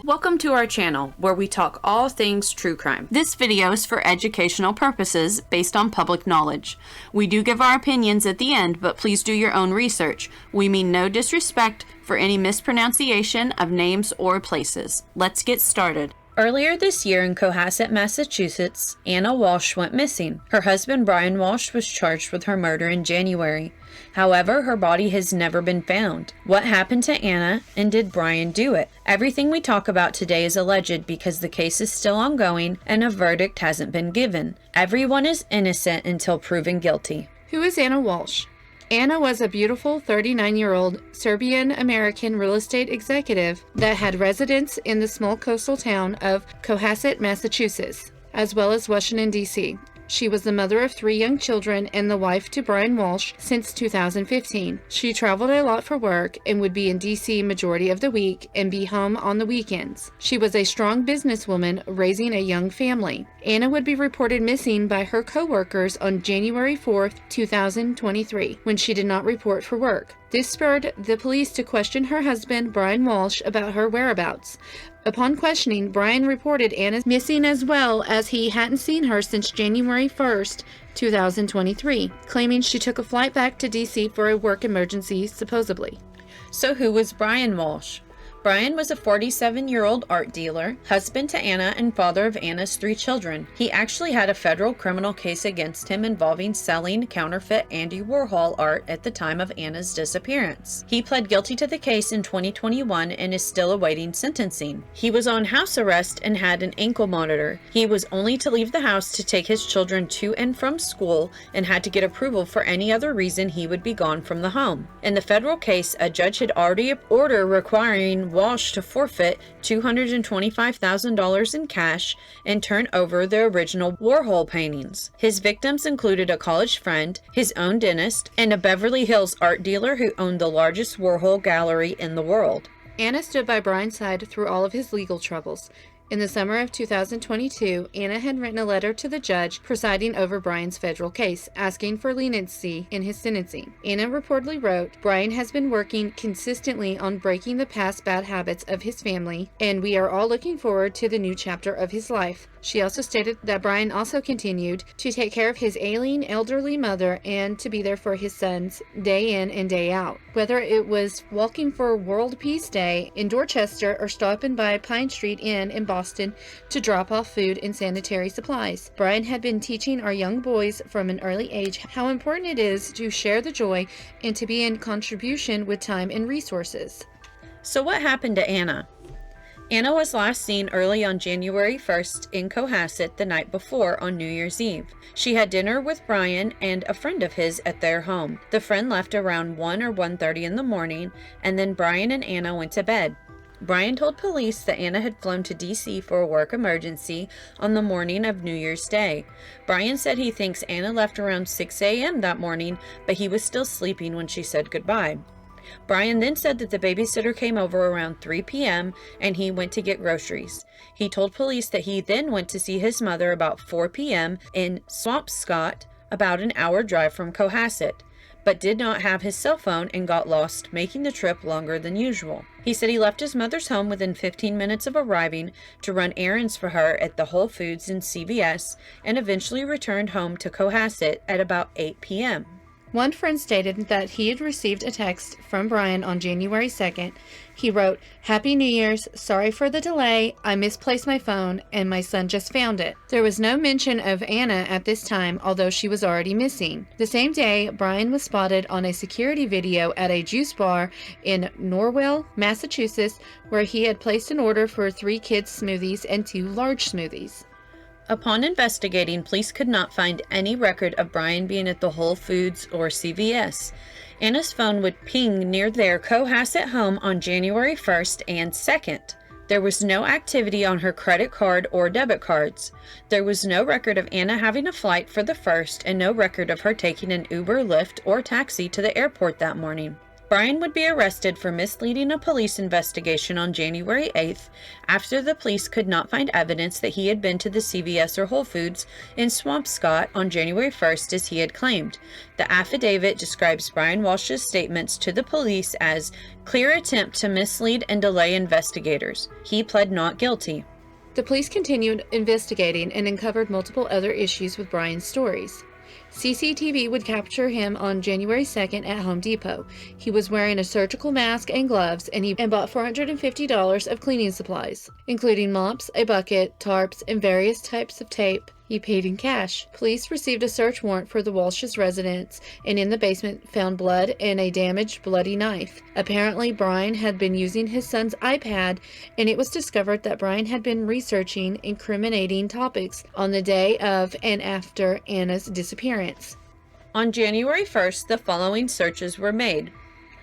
Welcome to our channel, where we talk all things true crime. This video is for educational purposes based on public knowledge. We do give our opinions at the end, but please do your own research. We mean no disrespect for any mispronunciation of names or places. Let's get started. Earlier this year in Cohasset, Massachusetts, Anna Walshe went missing. Her husband, Brian Walshe, was charged with her murder in January. However, her body has never been found. What happened to Anna, and did Brian do it? Everything we talk about today is alleged because the case is still ongoing and a verdict hasn't been given. Everyone is innocent until proven guilty. Who is Anna Walshe? Anna was a beautiful 39-year-old Serbian-American real estate executive that had residence in the small coastal town of Cohasset, Massachusetts, as well as Washington, D.C. She was the mother of 3 young children and the wife to Brian Walshe since 2015. She traveled a lot for work and would be in D.C. majority of the week and be home on the weekends. She was a strong businesswoman raising a young family. Anna would be reported missing by her co-workers on January 4th, 2023, when she did not report for work. This spurred the police to question her husband, Brian Walshe, about her whereabouts. Upon questioning, Brian reported Anna missing as well as he hadn't seen her since January 1st, 2023, claiming she took a flight back to D.C. for a work emergency, supposedly. So who was Brian Walshe? Brian was a 47-year-old art dealer, husband to Anna and father of Anna's 3 children. He actually had a federal criminal case against him involving selling counterfeit Andy Warhol art at the time of Anna's disappearance. He pled guilty to the case in 2021 and is still awaiting sentencing. He was on house arrest and had an ankle monitor. He was only to leave the house to take his children to and from school and had to get approval for any other reason he would be gone from the home. In the federal case, a judge had already ordered requiring Walshe to forfeit $225,000 in cash and turn over the original Warhol paintings. His victims included a college friend, his own dentist, and a Beverly Hills art dealer who owned the largest Warhol gallery in the world. Anna stood by Brian's side through all of his legal troubles. In the summer of 2022, Anna had written a letter to the judge presiding over Brian's federal case, asking for leniency in his sentencing. Anna reportedly wrote, "Brian has been working consistently on breaking the past bad habits of his family, and we are all looking forward to the new chapter of his life." She also stated that Brian also continued to take care of his ailing elderly mother and to be there for his sons day in and day out. Whether it was walking for World Peace Day in Dorchester or stopping by Pine Street Inn in Boston to drop off food and sanitary supplies, Brian had been teaching our young boys from an early age how important it is to share the joy and to be in contribution with time and resources. So what happened to Anna? Anna was last seen early on January 1st in Cohasset the night before on New Year's Eve. She had dinner with Brian and a friend of his at their home. The friend left around 1 or 1:30 in the morning, and then Brian and Anna went to bed. Brian told police that Anna had flown to D.C. for a work emergency on the morning of New Year's Day. Brian said he thinks Anna left around 6 a.m. that morning, but he was still sleeping when she said goodbye. Brian then said that the babysitter came over around 3 p.m. and he went to get groceries. He told police that he then went to see his mother about 4 p.m. in Swampscott, about an hour drive from Cohasset, but did not have his cell phone and got lost, making the trip longer than usual. He said he left his mother's home within 15 minutes of arriving to run errands for her at the Whole Foods and CVS and eventually returned home to Cohasset at about 8 p.m. One friend stated that he had received a text from Brian on January 2nd. He wrote, "Happy New Year's, sorry for the delay, I misplaced my phone and my son just found it." There was no mention of Anna at this time, although she was already missing. The same day, Brian was spotted on a security video at a juice bar in Norwell, Massachusetts, where he had placed an order for 3 kids' smoothies and 2 large smoothies. Upon investigating, police could not find any record of Brian being at the Whole Foods or CVS. Anna's phone would ping near their Cohasset home on January 1st and 2nd. There was no activity on her credit card or debit cards. There was no record of Anna having a flight for the 1st and no record of her taking an Uber, Lyft, or taxi to the airport that morning. Brian would be arrested for misleading a police investigation on January 8th after the police could not find evidence that he had been to the CVS or Whole Foods in Swampscott on January 1st as he had claimed. The affidavit describes Brian Walshe's statements to the police as clear attempt to mislead and delay investigators. He pled not guilty. The police continued investigating and uncovered multiple other issues with Brian's stories. CCTV would capture him on January 2nd at Home Depot. He was wearing a surgical mask and gloves, and he bought $450 of cleaning supplies, including mops, a bucket, tarps, and various types of tape. He paid in cash. Police received a search warrant for the Walshes' residence, and in the basement found blood and a damaged, bloody knife. Apparently, Brian had been using his son's iPad, and it was discovered that Brian had been researching incriminating topics on the day of and after Anna's disappearance. On January 1st, the following searches were made.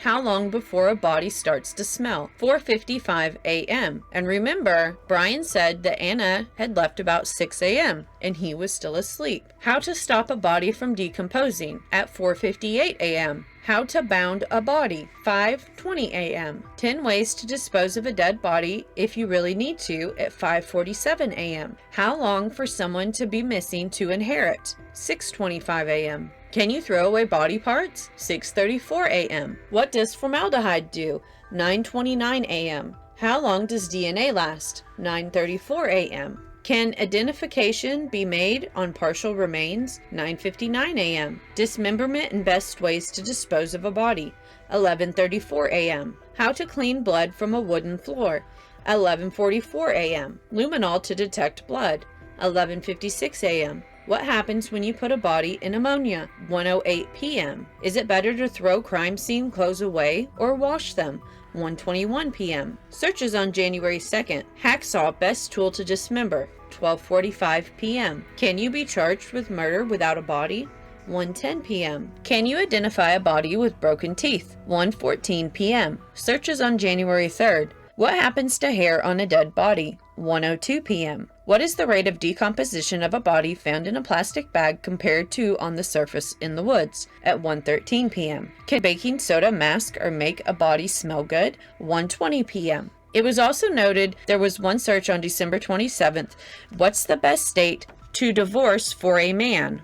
How long before a body starts to smell? 4:55 a.m. And remember, Brian said that Anna had left about 6 a.m. and he was still asleep. How to stop a body from decomposing? At 4:58 a.m. How to bound a body? 5:20 a.m. 10 ways to dispose of a dead body if you really need to at 5:47 a.m. How long for someone to be missing to inherit? 6:25 a.m. Can you throw away body parts? 6:34 a.m. What does formaldehyde do? 9:29 a.m. How long does DNA last? 9:34 a.m. Can identification be made on partial remains? 9:59 a.m. Dismemberment and best ways to dispose of a body? 11:34 a.m. How to clean blood from a wooden floor? 11:44 a.m. Luminol to detect blood? 11:56 a.m. What happens when you put a body in ammonia? 1:08 p.m. Is it better to throw crime scene clothes away or wash them? 1:21 p.m. Searches on January 2nd. Hacksaw, best tool to dismember. 12:45 p.m. Can you be charged with murder without a body? 1:10 p.m. Can you identify a body with broken teeth? 1:14 p.m. Searches on January 3rd. What happens to hair on a dead body? 1:02 p.m. What is the rate of decomposition of a body found in a plastic bag compared to on the surface in the woods? At 1:13 p.m. Can baking soda mask or make a body smell good? 1:20 p.m. It was also noted there was one search on December 27th. What's the best state to divorce for a man?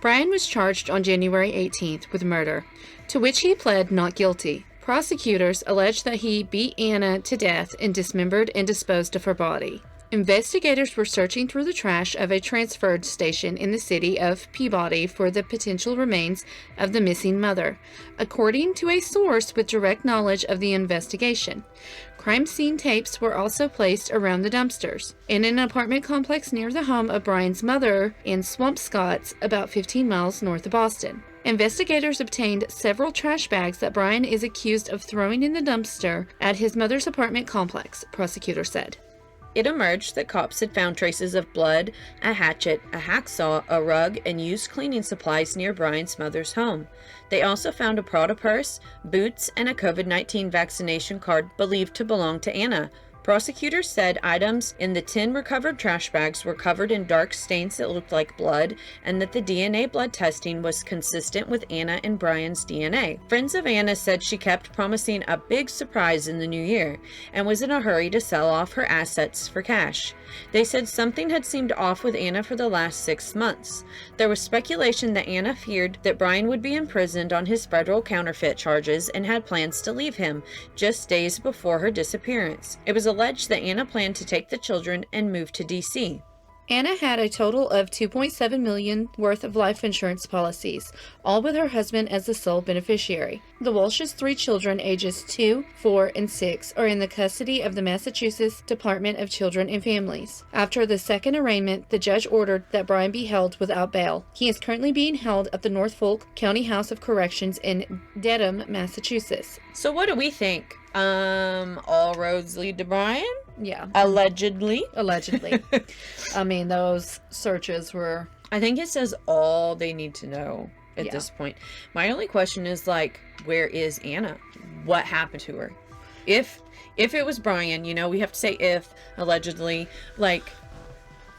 Brian was charged on January 18th with murder, to which he pled not guilty. Prosecutors alleged that he beat Anna to death and dismembered and disposed of her body. Investigators were searching through the trash of a transfer station in the city of Peabody for the potential remains of the missing mother, according to a source with direct knowledge of the investigation. Crime scene tapes were also placed around the dumpsters. In an apartment complex near the home of Brian's mother in Swampscott, about 15 miles north of Boston. Investigators obtained several trash bags that Brian is accused of throwing in the dumpster at his mother's apartment complex, prosecutors said. It emerged that cops had found traces of blood, a hatchet, a hacksaw, a rug, and used cleaning supplies near Brian's mother's home. They also found a Prada purse, boots, and a COVID-19 vaccination card believed to belong to Anna. Prosecutors said items in the 10 recovered trash bags were covered in dark stains that looked like blood, and that the DNA blood testing was consistent with Anna and Brian's DNA. Friends of Anna said she kept promising a big surprise in the new year, and was in a hurry to sell off her assets for cash. They said something had seemed off with Anna for the last 6 months. There was speculation that Anna feared that Brian would be imprisoned on his federal counterfeit charges and had plans to leave him just days before her disappearance. It was alleged that Anna planned to take the children and move to D.C. Anna had a total of $2.7 million worth of life insurance policies, all with her husband as the sole beneficiary. The Walshes' 3 children, ages 2, 4, and 6, are in the custody of the Massachusetts Department of Children and Families. After the second arraignment, the judge ordered that Brian be held without bail. He is currently being held at the Norfolk County House of Corrections in Dedham, Massachusetts. So what do we think? All roads lead to Brian? Yeah. Allegedly. I mean, those searches were... I think it says all they need to know at this point. My only question is, like, where is Anna? What happened to her? If it was Brian, you know, we have to say if, allegedly, like...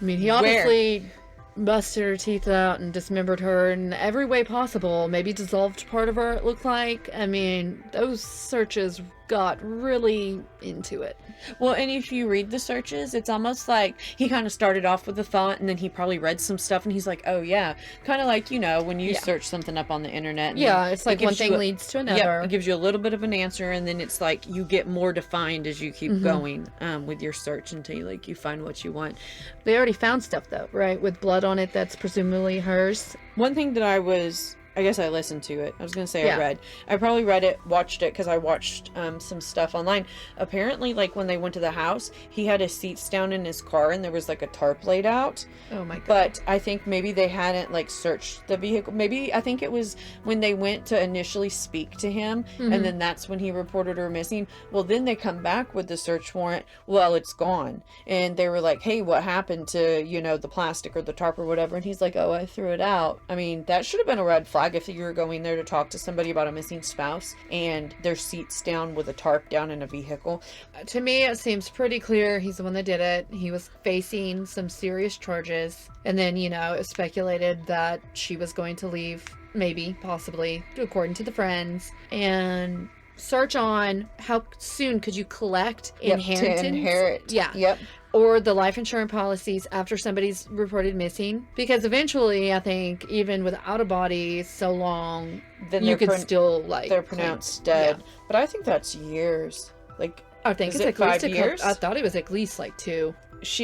I mean, he obviously busted her teeth out and dismembered her in every way possible. Maybe dissolved part of her, it looked like. I mean, those searches got really into it. Well, and if you read the searches, it's almost like he kind of started off with a thought and then he probably read some stuff and he's like, oh yeah. Kind of like, when you search something up on the internet. And It's like one thing leads to another. Yeah, it gives you a little bit of an answer and then it's like you get more defined as you keep going with your search until you find what you want. They already found stuff though, right? With blood on it that's presumably hers. One thing that I guess I listened to it. I was going to say I read. I probably watched it because I watched some stuff online. Apparently, like when they went to the house, he had his seats down in his car and there was like a tarp laid out. Oh my God. But I think maybe they hadn't like searched the vehicle. Maybe I think it was when they went to initially speak to him and then that's when he reported her missing. Well, then they come back with the search warrant. Well, it's gone. And they were like, hey, what happened to, the plastic or the tarp or whatever? And he's like, oh, I threw it out. I mean, that should have been a red flag if you were going there to talk to somebody about a missing spouse and their seats down with a tarp down in a vehicle. To me, it seems pretty clear he's the one that did it. He was facing some serious charges. And then, it was speculated that she was going to leave, maybe, possibly, according to the friends. And search on how soon could you collect inheritance. To inherit. Yeah. Yep. Or the life insurance policies after somebody's reported missing. Because eventually, I think, even without a body so long, then you could still, they're pronounced dead. Yeah. But I think that's years. I think it's at least 5 years. I thought it was at least 2.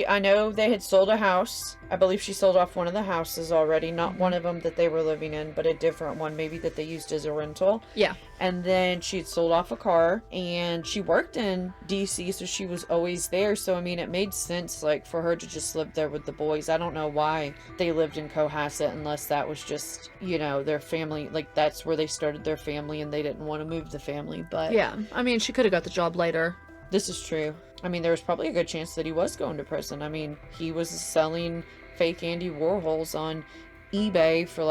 I know they had sold a house. I believe she sold off one of the houses already. Not one of them that they were living in, but a different one, maybe that they used as a rental. Yeah. And then she'd sold off a car, and she worked in DC, so she was always there. So, I mean, it made sense, for her to just live there with the boys. I don't know why they lived in Cohasset unless that was just, their family. That's where they started their family, and they didn't want to move the family, but... Yeah. I mean, she could have got the job later. This is true. I mean, there was probably a good chance that he was going to prison. I mean, he was selling fake Andy Warhols on eBay for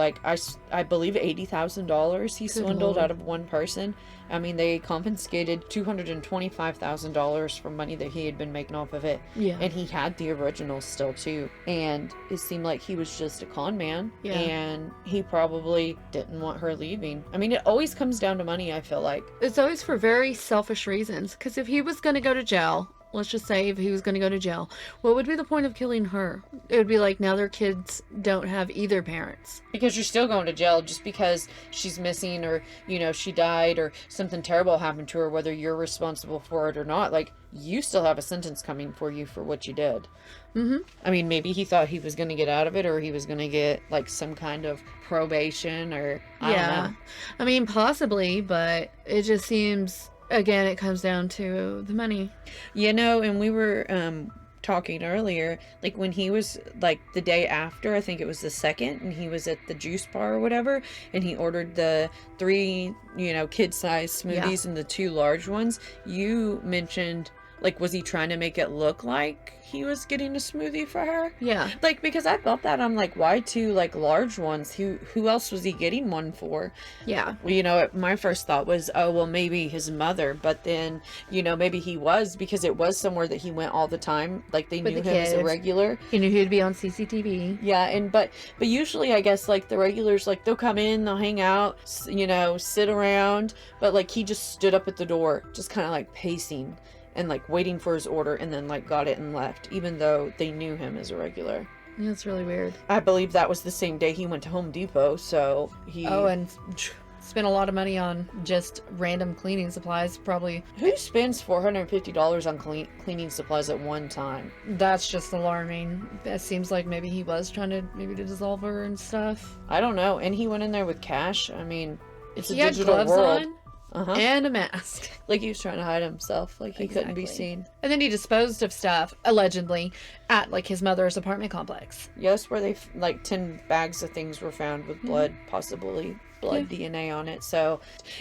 I believe $80,000 he swindled out of one person. I mean, they confiscated $225,000 from money that he had been making off of it. Yeah. And he had the originals still too. And it seemed like he was just a con man. Yeah. And he probably didn't want her leaving. I mean, it always comes down to money, I feel like. It's always for very selfish reasons. Because if he was going to go to jail, let's just say if he was going to go to jail, what would be the point of killing her? It would be like now their kids don't have either parents. Because you're still going to jail just because she's missing or, she died or something terrible happened to her, whether you're responsible for it or not. You still have a sentence coming for you for what you did. Mm-hmm. I mean, maybe he thought he was going to get out of it or he was going to get some kind of probation or I don't know. I mean, possibly, but it just seems... Again, it comes down to the money. And we were talking earlier, when he was, the day after, I think it was the 2nd, and he was at the juice bar or whatever, and he ordered the 3, kid-sized smoothies and the 2 large ones. You mentioned... was he trying to make it look like he was getting a smoothie for her? Yeah. Because I thought that, I'm why 2, large ones? Who else was he getting one for? Yeah. Well, my first thought was, oh, well, maybe his mother. But then, maybe he was, because it was somewhere that he went all the time. They knew him as a regular. He knew he'd be on CCTV. Yeah, but usually, I guess, the regulars, they'll come in, they'll hang out, sit around. But, he just stood up at the door, just kind of, pacing. And waiting for his order and then got it and left, even though they knew him as a regular. Yeah, it's really weird. I believe that was the same day he went to Home Depot, so he... Oh, and spent a lot of money on just random cleaning supplies, probably. Who spends $450 on cleaning supplies at one time? That's just alarming. It seems like maybe he was trying to dissolve her and stuff. I don't know. And he went in there with cash. I mean, it's a digital digital world. On. And a mask. He was trying to hide himself. He couldn't be seen. And then he disposed of stuff, allegedly, at, his mother's apartment complex. Yes, where they, 10 bags of things were found with blood, possibly blood DNA on it. So,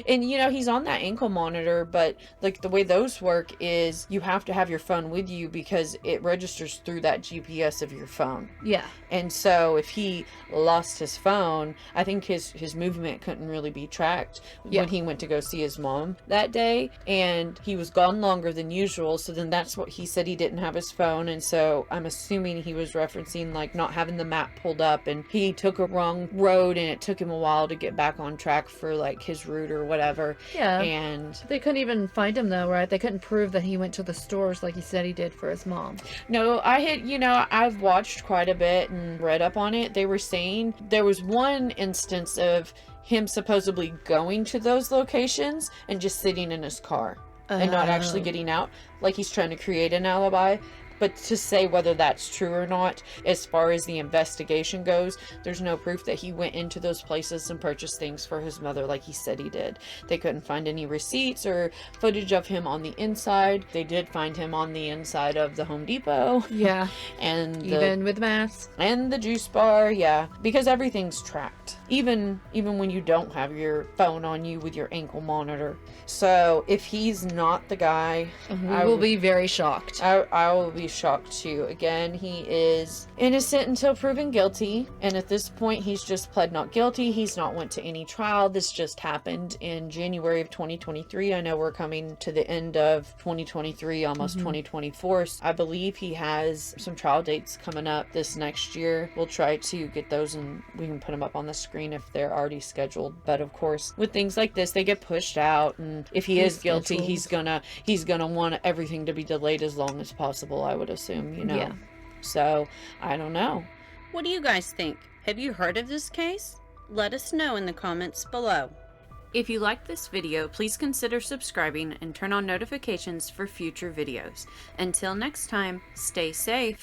and you know, he's on that ankle monitor, but like the way those work is you have to have your phone with you because it registers through that GPS of your phone. Yeah. And so if he lost his phone, I think his movement couldn't really be tracked when he went to go see his mom that day, and he was gone longer than usual. So then that's what he said, he didn't have his phone. And so I'm assuming he was referencing like not having the map pulled up, and he took a wrong road and it took him a while to get back on track for like his route or whatever. Yeah. And they couldn't even find him though, right? They couldn't prove that he went to the stores like he said he did for his mom. no, I've watched quite a bit and read up on it. They were saying there was one instance of him supposedly going to those locations and just sitting in his car and not actually getting out, like he's trying to create an alibi. But to say whether that's true or not, as far as the investigation goes, there's no proof that he went into those places and purchased things for his mother like he said he did. They couldn't find any receipts or footage of him on the inside. They did find him on the inside of the Home Depot. Yeah. And even with masks. And the juice bar, yeah. Because everything's tracked. Even when you don't have your phone on you with your ankle monitor. So if he's not the guy, we will be very shocked. I will be shocked too. Again, he is innocent until proven guilty, and at this point he's just pled not guilty. He's not went to any trial. This just happened in January of 2023. I know we're coming to the end of 2023, almost 2024. So I believe he has some trial dates coming up this next year. We'll try to get those and we can put them up on the screen if they're already scheduled. But of course, with things like this, they get pushed out, and if he is guilty, he's gonna want everything to be delayed as long as possible, I would assume, you know. Yeah. So I don't know. What do you guys think? Have you heard of this case? Let us know in the comments below. If you liked this video, please consider subscribing and turn on notifications for future videos. Until next time, stay safe.